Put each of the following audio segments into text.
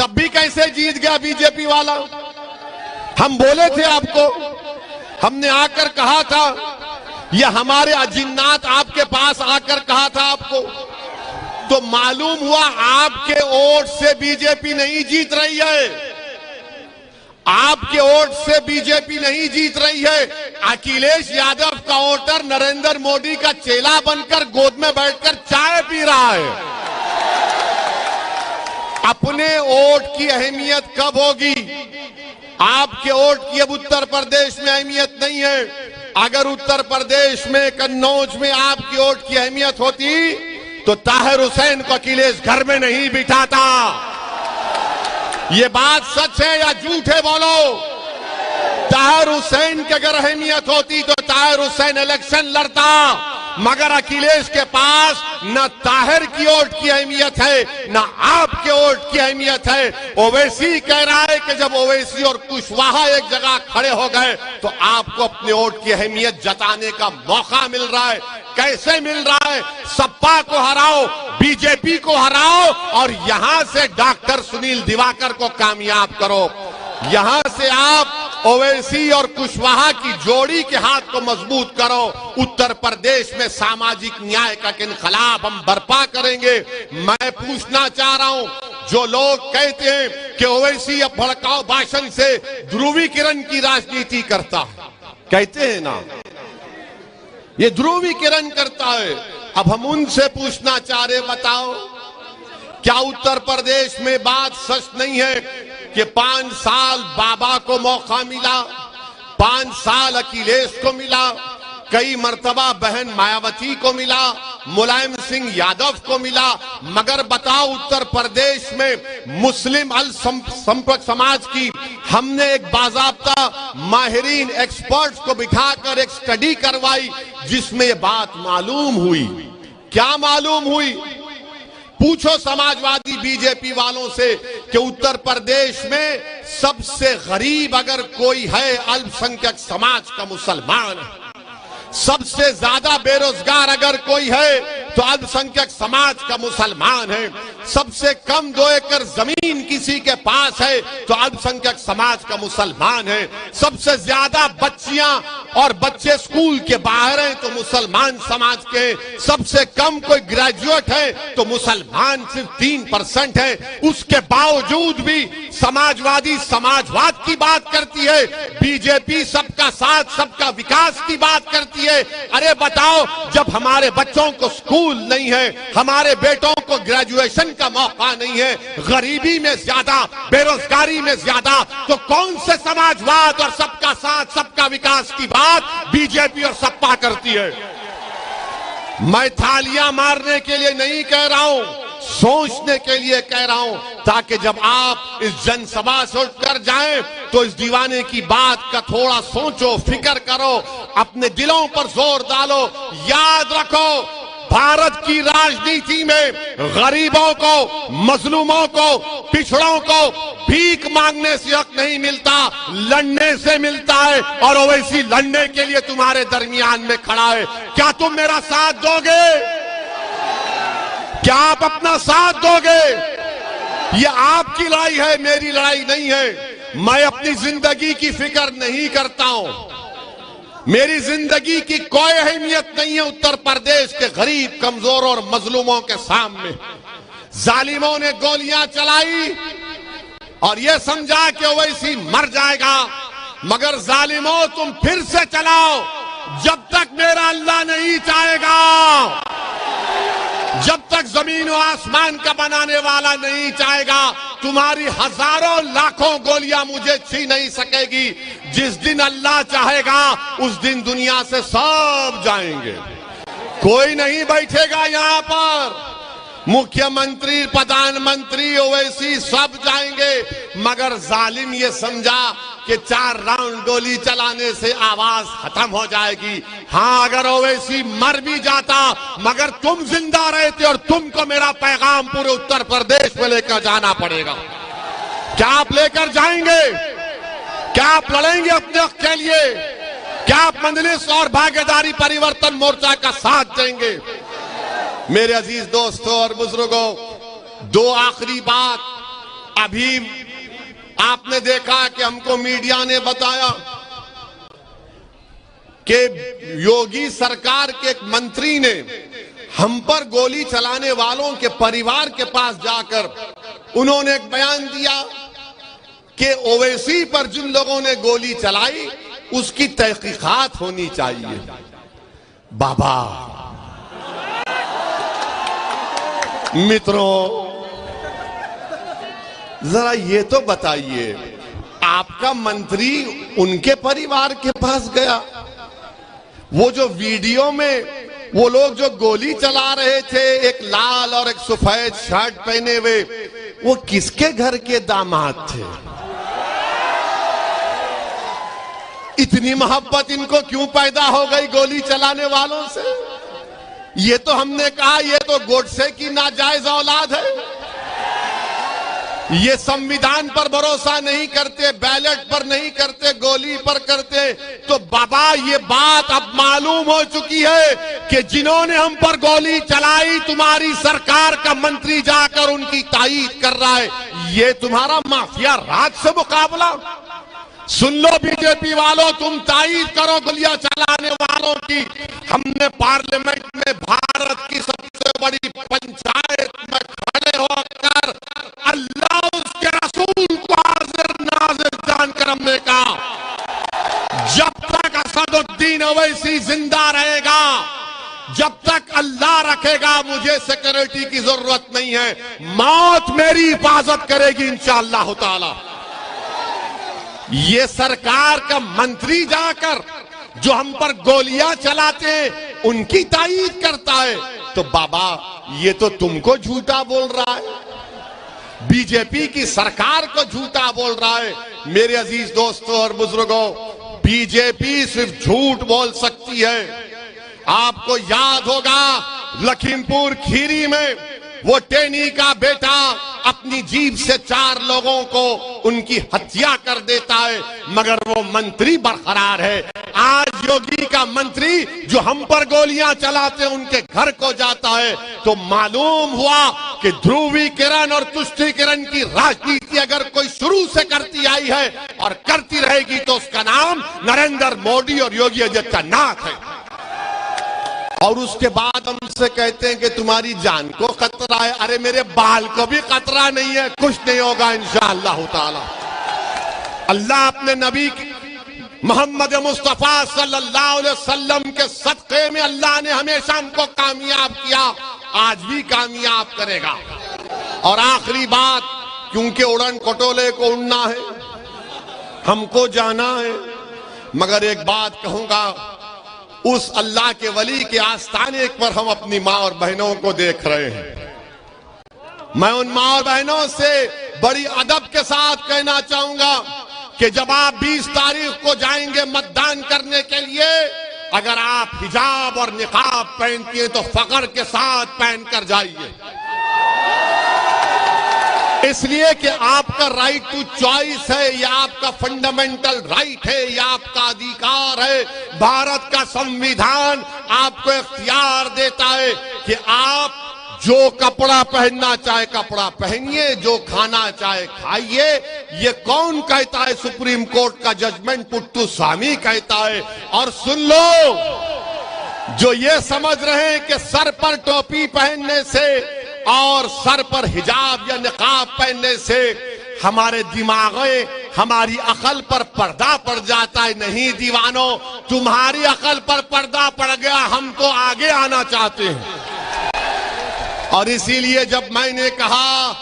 तब भी कैसे जीत गया बीजेपी वाला? हम बोले थे आपको, हमने आकर कहा था, यह हमारे अजिन्नात आपके पास आकर कहा था आपको, तो मालूम हुआ आपके वोट से बीजेपी नहीं जीत रही है। आपके वोट से बीजेपी नहीं जीत रही है। अखिलेश यादव का वोटर नरेंद्र मोदी का चेला बनकर गोद में बैठकर चाय पी रहा है। अपने वोट की अहमियत कब होगी? आपके वोट की अब उत्तर प्रदेश में अहमियत नहीं है। अगर उत्तर प्रदेश में कन्नौज में आपकी वोट की अहमियत होती तो ताहिर हुसैन को अखिलेश घर में नहीं बिठाता। ये बात सच है या झूठ है? बोलो। ताहिर हुसैन की अगर अहमियत होती तो ताहिर हुसैन इलेक्शन लड़ता, मगर अखिलेश के पास न ताहिर की वोट की अहमियत है न आपके वोट की अहमियत है। ओवैसी कह रहा है कि जब ओवैसी और कुशवाहा एक जगह खड़े हो गए तो आपको अपने वोट की अहमियत जताने का मौका मिल रहा है। कैसे मिल रहा है? सपा को हराओ, बीजेपी को हराओ और यहां से डॉक्टर सुनील दिवाकर को कामयाब करो। यहां से आप ओवैसी और कुशवाहा की जोड़ी के हाथ को मजबूत करो। उत्तर प्रदेश में सामाजिक न्याय का इनकलाब हम बर्पा करेंगे। मैं पूछना चाह रहा हूं, जो लोग कहते हैं कि ओवैसी अब भड़काऊ भाषण से ध्रुवीकरण की राजनीति करता है, कहते हैं ना, ये ध्रुवीकरण करता है। अब हम उनसे पूछना चाह रहे, बताओ क्या उत्तर प्रदेश में बात सच नहीं है कि 5 साल बाबा को मौका मिला, 5 साल अखिलेश को मिला, कई मर्तबा बहन मायावती को मिला, मुलायम सिंह यादव को मिला, मगर बताओ उत्तर प्रदेश में मुस्लिम अल्पसंख्यक समाज की हमने एक बाज़ाब्ता माहिरीन एक्सपर्ट्स को बिठाकर एक स्टडी करवाई जिसमें ये बात मालूम हुई। क्या मालूम हुई? पूछो समाजवादी बीजेपी वालों से कि उत्तर प्रदेश में सबसे गरीब अगर कोई है अल्पसंख्यक समाज का मुसलमान है। सबसे ज्यादा बेरोजगार अगर कोई है तो अल्पसंख्यक समाज का मुसलमान है। सबसे कम 2 एकड़ जमीन किसी के पास है तो अल्पसंख्यक समाज का मुसलमान है। सबसे ज्यादा बच्चियां और बच्चे स्कूल के बाहर हैं तो मुसलमान समाज के। सबसे कम कोई ग्रेजुएट है तो मुसलमान सिर्फ 3% है। उसके बावजूद भी समाजवादी समाजवाद की बात करती है, बीजेपी सबका साथ सबका विकास की बात करती है। अरे बताओ, जब हमारे बच्चों को स्कूल नहीं है, हमारे बेटों को ग्रेजुएशन का मौका नहीं है, गरीबी में ज्यादा, बेरोजगारी में ज्यादा, तो कौन से समाजवाद और सबका साथ सबका विकास की बात बीजेपी और सपा करती है? मैं थालियां मारने के लिए नहीं कह रहा हूं, सोचने के लिए कह रहा हूं, ताकि जब आप इस जनसभा से उठकर जाएं तो इस दीवाने की बात का थोड़ा सोचो, फिक्र करो, अपने दिलों पर जोर डालो। याद रखो, भारत की राजनीति में गरीबों को, मजलूमों को, पिछड़ों को भीख मांगने से हक नहीं मिलता, लड़ने से मिलता है। और ओवैसी लड़ने के लिए तुम्हारे दरमियान में खड़ा है। क्या तुम मेरा साथ दोगे? क्या आप अपना साथ दोगे? ये आपकी लड़ाई है, मेरी लड़ाई नहीं है। मैं अपनी जिंदगी की फिक्र नहीं करता हूं, मेरी जिंदगी की कोई अहमियत नहीं है उत्तर प्रदेश के गरीब, कमजोर और मजलूमों के सामने। जालिमों ने गोलियां चलाई और यह समझा कि ओवैसी मर जाएगा, मगर जालिमों तुम फिर से चलाओ जब तक मेरा अल्लाह नहीं चाहेगा, जब तक जमीन और आसमान का बनाने वाला नहीं चाहेगा। तुम्हारी हजारों लाखों गोलियां मुझे छीन नहीं सकेगी। जिस दिन अल्लाह चाहेगा उस दिन दुनिया से सब जाएंगे, कोई नहीं बैठेगा यहां पर। मुख्यमंत्री, प्रधानमंत्री, ओवैसी सब जाएंगे, मगर जालिम ये समझा कि 4 राउंड गोली चलाने से आवाज खत्म हो जाएगी। हां, अगर ओवैसी मर भी जाता मगर तुम जिंदा रहते और तुमको मेरा पैगाम पूरे उत्तर प्रदेश में लेकर जाना पड़ेगा। क्या आप लेकर जाएंगे? क्या आप लड़ेंगे अपने हक के लिए? क्या आप मजलिस और भागीदारी परिवर्तन मोर्चा का साथ देंगे? मेरे अजीज दोस्तों और बुजुर्गों, 2 आखिरी बात अभी आपने देखा कि हमको मीडिया ने बताया कि योगी सरकार के एक मंत्री ने हम पर गोली चलाने वालों के परिवार के पास जाकर उन्होंने एक बयान दिया कि ओवैसी पर जिन लोगों ने गोली चलाई उसकी तहकीकात होनी चाहिए। बाबा मित्रों, जरा ये तो बताइए, आपका मंत्री उनके परिवार के पास गया? वो जो वीडियो में वो लोग जो गोली चला रहे थे, एक लाल और एक सफेद शर्ट पहने हुए, वो किसके घर के दामाद थे? इतनी मोहब्बत इनको क्यों पैदा हो गई गोली चलाने वालों से? ये तो हमने कहा ये तो गोडसे की नाजायज औलाद है। ये संविधान पर भरोसा नहीं करते, बैलेट पर नहीं करते, गोली पर करते। तो बाबा ये बात अब मालूम हो चुकी है कि जिन्होंने हम पर गोली चलाई तुम्हारी सरकार का मंत्री जाकर उनकी तायीद कर रहा है। ये तुम्हारा माफिया राज से मुकाबला? सुन लो बीजेपी वालों, तुम तायीद करो गोलियां चलाने वालों की। हमने पार्लियामेंट में भारत की सबसे बड़ी पंचायत में खड़े होकर अल्लाह उसके रसूल को हाजिर नाजिर जानकर हमने कहा, जब तक असदुद्दीन ओवैसी जिंदा रहेगा, जब तक अल्लाह रखेगा, मुझे सिक्योरिटी की जरूरत नहीं है। मौत मेरी हिफाजत करेगी इंशाअल्लाह ताला। ये सरकार का मंत्री जाकर जो हम पर गोलियां चलाते हैं उनकी तायीद करता है। तो बाबा ये तो तुमको झूठा बोल रहा है, बीजेपी की सरकार को झूठा बोल रहा है। मेरे अजीज दोस्तों और बुजुर्गों, बीजेपी सिर्फ झूठ बोल सकती है। आपको याद होगा लखीमपुर खीरी में वो टेनी का बेटा अपनी जीभ से 4 लोगों को उनकी हत्या कर देता है, मगर वो मंत्री बरकरार है। आज योगी का मंत्री जो हम पर गोलियां चलाते हैं उनके घर को जाता है। तो मालूम हुआ कि ध्रुवीकरण और तुष्टीकरण की राजनीति अगर कोई शुरू से करती आई है और करती रहेगी तो उसका नाम नरेंद्र मोदी और योगी आदित्यनाथ है। और उसके बाद हमसे कहते हैं कि तुम्हारी जान को खतरा है। अरे मेरे बाल को भी खतरा नहीं है, कुछ नहीं होगा इंशाअल्लाह ताला। अल्लाह अपने नबी मोहम्मद मुस्तफा सल्लल्लाहु अलैहि वसल्लम के सदक़े में अल्लाह ने हमेशा हमको कामयाब किया, आज भी कामयाब करेगा। और आखिरी बात, क्योंकि उड़न खटोले को उड़ना है, हमको जाना है, मगर एक बात कहूंगा, उस अल्लाह के वली के आस्थाने पर हम अपनी माँ और बहनों को देख रहे हैं। मैं उन माँ और बहनों से बड़ी अदब के साथ कहना चाहूंगा कि जब आप 20 तारीख को जाएंगे मतदान करने के लिए, अगर आप हिजाब और निकाब पहनती हैं तो फख्र के साथ पहनकर जाइए, इसलिए कि आपका राइट टू चॉइस है, यह आपका फंडामेंटल राइट है, यह आपका अधिकार है। भारत का संविधान आपको इख्तियार देता है कि आप जो कपड़ा पहनना चाहे कपड़ा पहनिए, जो खाना चाहे खाइए। ये कौन कहता है? सुप्रीम कोर्ट का जजमेंट पुट्टू स्वामी कहता है। और सुन लो, जो ये समझ रहे हैं कि सर पर टोपी पहनने से और सर पर हिजाब या निकाब पहनने से हमारे दिमागे, हमारी अकल पर पर्दा पड़ जाता है, नहीं दीवानों, तुम्हारी अकल पर पर्दा पड़ गया, हम तो आगे आना चाहते हैं। और इसीलिए जब मैंने कहा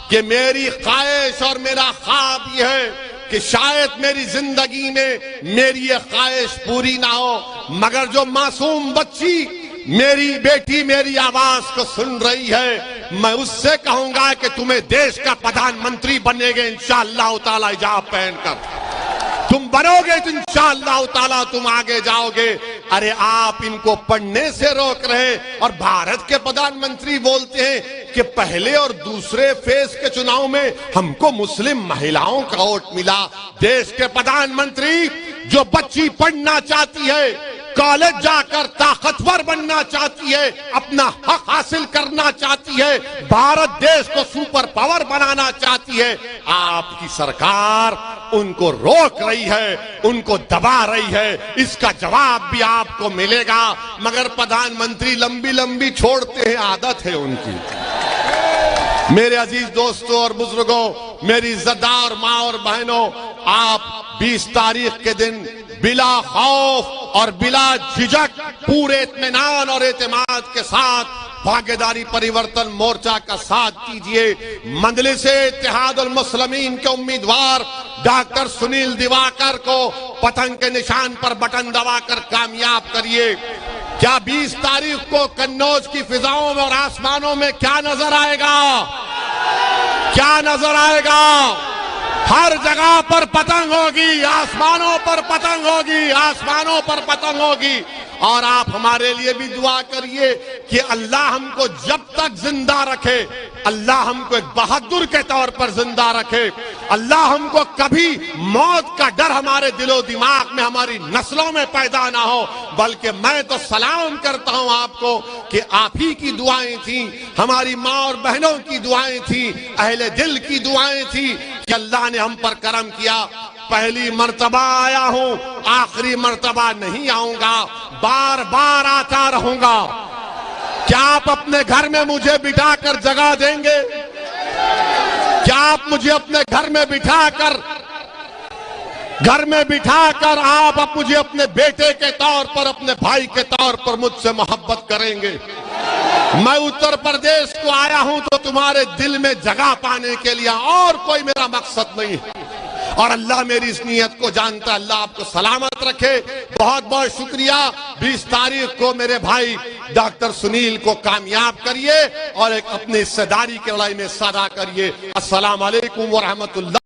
कि मेरी ख्वाहिश और मेरा ख्वाब यह है कि शायद मेरी जिंदगी में मेरी ये ख्वाहिश पूरी ना हो, मगर जो मासूम बच्ची मेरी बेटी मेरी आवाज को सुन रही है, मैं उससे कहूंगा कि तुम्हें देश का प्रधानमंत्री बनेगे इंशाअल्लाह ताला हिजाब पहनकर। तुम बनोगे तो इंशाअल्लाह ताला तुम आगे जाओगे। अरे आप इनको पढ़ने से रोक रहे और भारत के प्रधानमंत्री बोलते हैं कि पहले और दूसरे फेज के चुनाव में हमको मुस्लिम महिलाओं का वोट मिला। देश के प्रधानमंत्री जो बच्ची पढ़ना चाहती है, कॉलेज जाकर ताकतवर बनना चाहती है, अपना हक हासिल करना चाहती चाहती है, भारत देश को सुपर पावर बनाना चाहती है। आपकी सरकार उनको रोक रही है, उनको दबा रही है। इसका जवाब भी आपको मिलेगा। मगर प्रधानमंत्री लंबी लंबी छोड़ते हैं, आदत है उनकी। मेरे अजीज दोस्तों और बुजुर्गों, मेरी इज्जतदार माँ और बहनों, आप 20 तारीख के दिन बिला खौफ और बिला झिझक पूरे इत्मीनान और एतमाद के साथ भागीदारी परिवर्तन मोर्चा का साथ कीजिए। मजलिस-ए-इत्तेहादुल मुस्लिमीन के उम्मीदवार डॉक्टर सुनील दिवाकर को पतंग के निशान पर बटन दबाकर कामयाब करिए। क्या 20 तारीख को कन्नौज की फिजाओं में और आसमानों में क्या नजर आएगा? क्या नजर आएगा? हर जगह पर पतंग होगी, आसमानों पर पतंग होगी, आसमानों पर पतंग होगी। और आप हमारे लिए भी दुआ करिए कि अल्लाह हमको जब तक जिंदा रखे, अल्लाह हमको एक बहादुर के तौर पर जिंदा रखे। अल्लाह हमको कभी मौत का डर हमारे दिलो दिमाग में, हमारी नस्लों में पैदा ना हो। बल्कि मैं तो सलाम करता हूं आपको कि आप ही की दुआएं थी, हमारी माँ और बहनों की दुआएं थी, अहले दिल की दुआएं थी कि अल्लाह ने हम पर करम किया। पहली मर्तबा आया हूं, आखिरी मर्तबा नहीं आऊंगा, बार बार आता रहूंगा। क्या आप अपने घर में मुझे बिठाकर जगा देंगे? क्या आप मुझे अपने घर में बिठाकर आप मुझे अपने बेटे के तौर पर, अपने भाई के तौर पर मुझसे मोहब्बत करेंगे? मैं उत्तर प्रदेश को आया हूं तो तुम्हारे दिल में जगह पाने के लिए, और कोई मेरा मकसद नहीं है। और अल्लाह मेरी इस नीयत को जानता है। अल्लाह आपको सलामत रखे। बहुत बहुत शुक्रिया। 20 तारीख को मेरे भाई डॉक्टर सुनील को कामयाब करिए और एक अपनी हिस्सेदारी की लड़ाई में हिस्सा अदा करिए। अस्सलाम वालेकुम व रहमतुल्लाह।